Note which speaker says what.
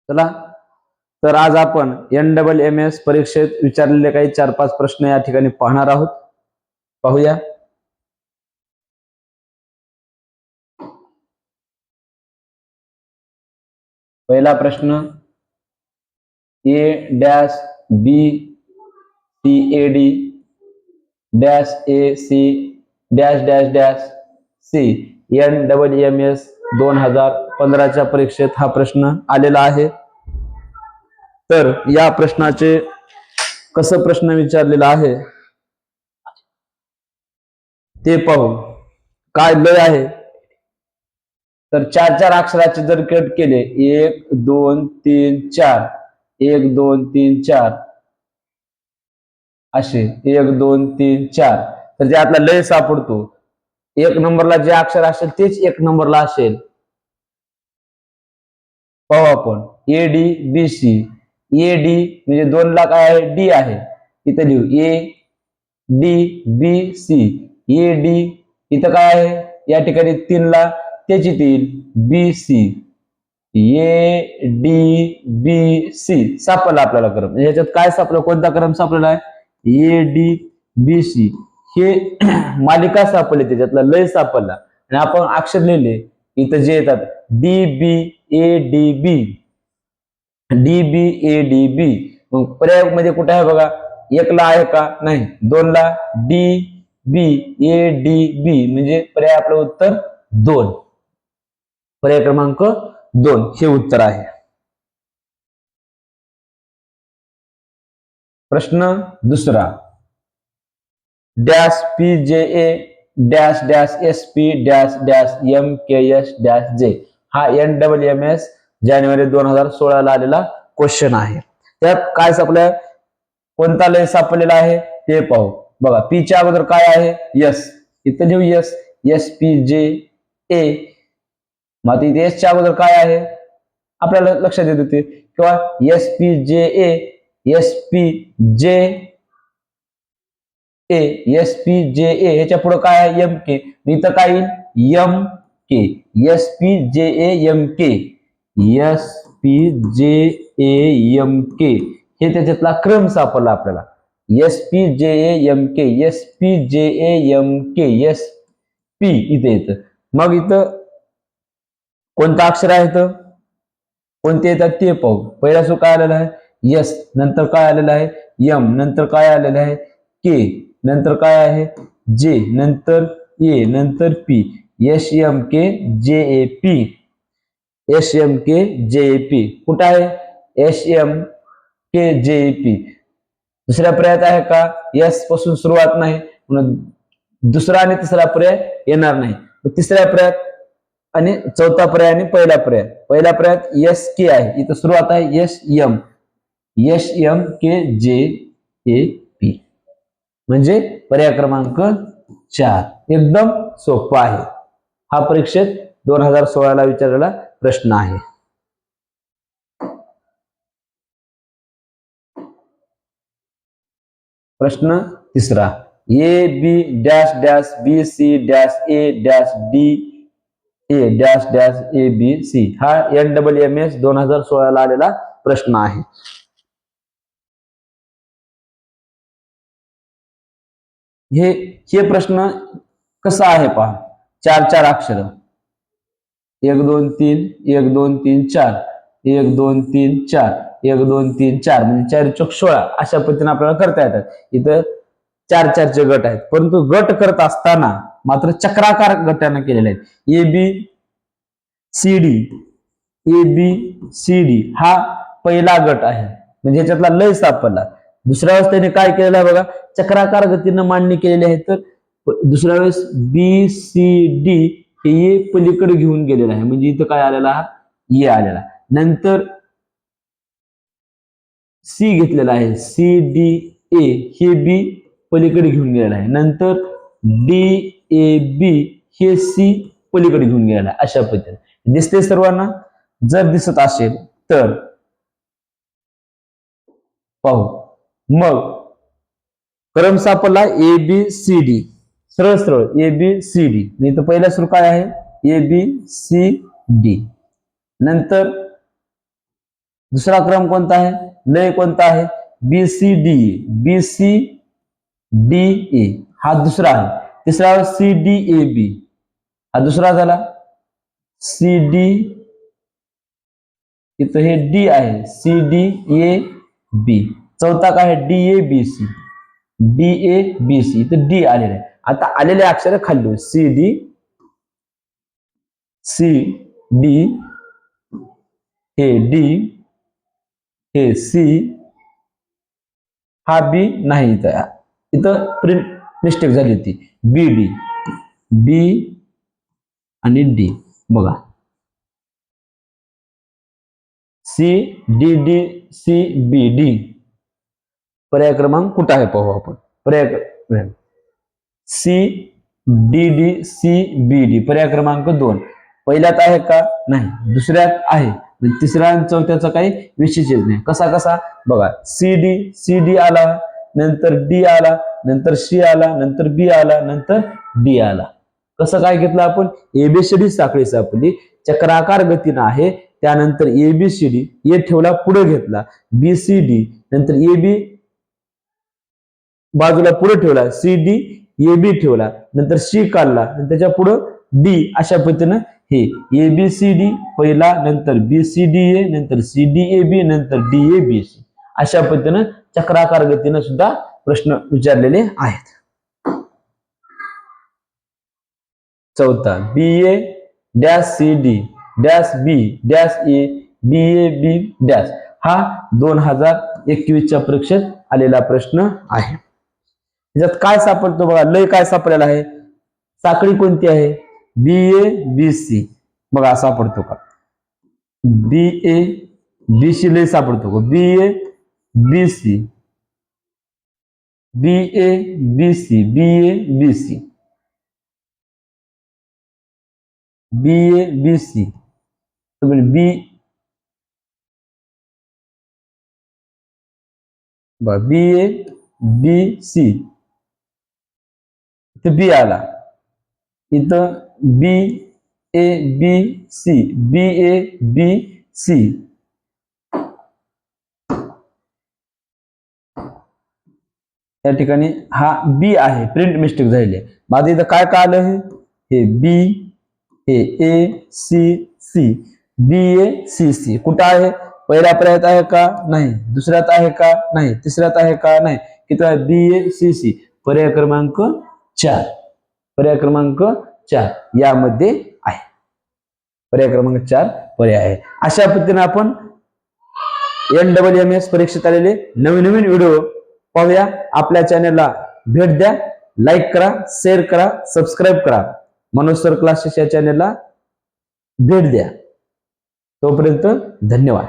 Speaker 1: चला, तर आज आपण NMMS परीक्षेत विचारलेले काही 4-5 प्रश्न या ठिकाणी पाहणार आहोत. पाहूया. पहिला प्रश्न, A dash B CAD dash AC dash dash dash C NMMS 2015च्या परीक्षेत हा प्रश्न आलेला आहे. तर या प्रश्नाचे कसं प्रश्न विचारलेला आहे ते पाहू. काय लय आहे, तर 4-4 अक्षराचे जर कट केले 1 2 3 4 1 2 3 4 असे 1 2 3 4, तर त्यातला लय सापडतो. 1 नंबरला जे अक्षर असेल तेच 1 नंबरला असेल. पाहू आपण. ADBC. AD म्हणजे 2 ला काय आहे, डी आहे, इथं लिहू ADBC. AD इथं काय आहे, या ठिकाणी 3 ला त्याची 3 BC. ADBC सापडला आपल्याला क्रम. याच्यात काय सापडलं, कोणता क्रम सापडला आहे, ADBC. हे मालिका सापडली, त्याच्यातला लय सापडला आणि आपण अक्षर लिहिले इथं जे येतात DBADB DBADB. मग पर्याय मध्ये कुठे आहे बघा, 1 ला आहे का, नाही. 2 ला DBADB म्हणजे पर्याय आपलं उत्तर 2. पर्याय क्रमांक 2 हे उत्तर आहे. प्रश्न दुसरा, dash PJA dash dash SP dash dash MKS dash J हा NMMS जानेवारी 2016 ला आलेला क्वेश्चन आहे. त्यात काय सापडलं, कोणता लय सापडलेला आहे ते पाहू. बघा, पी च्या अगोदर काय आहे, यस, इथं लिहू यस, SPJA. मग इथे एस च्या अगोदर काय आहे आपल्याला लक्षात येत होते, किंवा SPJA SPJA SPJA ह्याच्या पुढे काय आहे, MK. इथं काय येईल, MK. SPJA MK SPJA MK हे त्याच्यातला क्रम सापडला आपल्याला. SPJA MK SPJA MK SP इथे येतं. मग इथं कोणतं अक्षर आहे, तर कोणते येतात ते पाहू. पहिला सो काय आलेला आहे, यस, नंतर काय आलेलं आहे, M, नंतर काय आलेलं आहे, K, नंतर काय आहे, J, नंतर A, नंतर P. SMKJAP SMKJAP कुठं आहे, SMKJAP. दुसऱ्या पर्यायात आहे का, यस पासून सुरुवात नाही, म्हणून दुसरा आणि तिसरा पर्याय येणार नाही. तिसऱ्या पर्यायात आणि चौथा पर्याय आणि पहिला पर्याय. पहिल्या पर्यायात SK आहे, इथं सुरुवात आहे SM SMKJAP म्हणजे पर्याय क्रमांक 4. एकदम सोपा आहे. हा परीक्षेत 2016 ला विचारलेला प्रश्न आहे. प्रश्न तिसरा, AB dash dash BC dash A dash DA dash dash ABC हा NMMS 2016 ला आलेला प्रश्न आहे. हे प्रश्न कसा आहे पहा. 4-4 अक्षर, 1 2 3 1 2 3 4 1 2 3 4 1 2 3 4 म्हणजे 4 चौक 16 अशा पद्धतीने आपल्याला करता येतात. इथं 4-4 चे गट आहेत, परंतु गट करत असताना मात्र चक्राकार गटाने केलेले आहेत. ABCD हा पहिला गट आहे, म्हणजे ह्याच्यातला लय सापडला. दुसऱ्या वेळेस त्याने काय केलेलं आहे बघा, चक्राकार गतीनं मांडणी केलेली आहे. तर दुसऱ्या वेळेस BCD हे पलीकडे घेऊन गेलेलं आहे, म्हणजे इथं काय आलेला, हा ए आलेला. नंतर C घेतलेला आहे, CDA हे B पलीकडे घेऊन गेलेला आहे. नंतर DAB हे C पलीकडे घेऊन गेलेला आहे. अशा पद्धतीने दिसते सर्वांना. जर दिसत असेल तर पाहू. मग क्रम सापडला ABCD, सरळ सरळ ABCD. इथं पहिला सुरू काय आहे, ABCD. नंतर दुसरा क्रम कोणता आहे, लय कोणता आहे, BCD, BCDA हा दुसरा आहे. तिसरा CDAB हा दुसरा झाला. CD इथं हे D आहे, CDAB. चौथा काय आहे, DABC, DABC इथं D आलेलं आहे. आता आलेले अक्षर खाली CD, CD हे D, हे C, हा B नाही, इथं प्रिंट मिस्टेक झाली होती. BD, B आणि D बघा, CDDCBD. पर्याय क्रमांक कुठं आहे पाहू आपण. पर्याय CDDCBD पर्याय क्रमांक 2 पहिल्यात आहे का, नाही. दुसऱ्यात आहे. तिसऱ्या आणि चौथ्याचा काही विशेषच नाही. कसा बघा, CD आला, नंतर D आला, नंतर C आला, नंतर B आला, नंतर D आला. कसं काय घेतलं आपण, ABCD साखळी सापडली, चक्राकार गतीनं आहे. त्यानंतर ABCD ए ठेवला, पुढे घेतला, BCD नंतर AB बाजूला पुढे ठेवला, CDAB ठेवला, नंतर C काढला, त्याच्या पुढे D. अशा पद्धतीनं हे ABCD पहिला, नंतर BCDA, नंतर CDAB, नंतर DABC. अशा पद्धतीनं चक्राकार गतीनं सुद्धा प्रश्न विचारलेले आहेत. चौथा BA-CD-B-BAB- हा 2021च्या परीक्षेत आलेला प्रश्न आहे. त्याच्यात काय सापडतो बघा, लय काय सापडलेला आहे, साखळी कोणती आहे, BABC बघा सापडतो का, BABC लय सापडतो का, BABC BABC BABC BABC B BABC इथं B आला, इथं BABC BABC या ठिकाणी हा B आहे, प्रिंट मिस्टेक झालेली आहे. माझं इथं काय आलं, हे B, हे ACC BACC कुठं आहे, पहिल्या पर्यायात आहे का, नाही. दुसऱ्यात आहे का, नाही. तिसऱ्यात आहे का, नाही. किती आहे, BACC पर्याय क्रमांक 4. पर्याय क्रमांक 4 यामध्ये आहे. पर्याय क्रमांक 4 पर्याय आहे. अशा पद्धतीने आपण NWMS परीक्षेत आलेले नवीन व्हिडिओ पाहूया. आपल्या चॅनलला भेट द्या, लाईक करा, शेअर करा, सबस्क्राईब करा. मनोज सर क्लासेस या चॅनलला भेट द्या. तोपर्यंत धन्यवाद.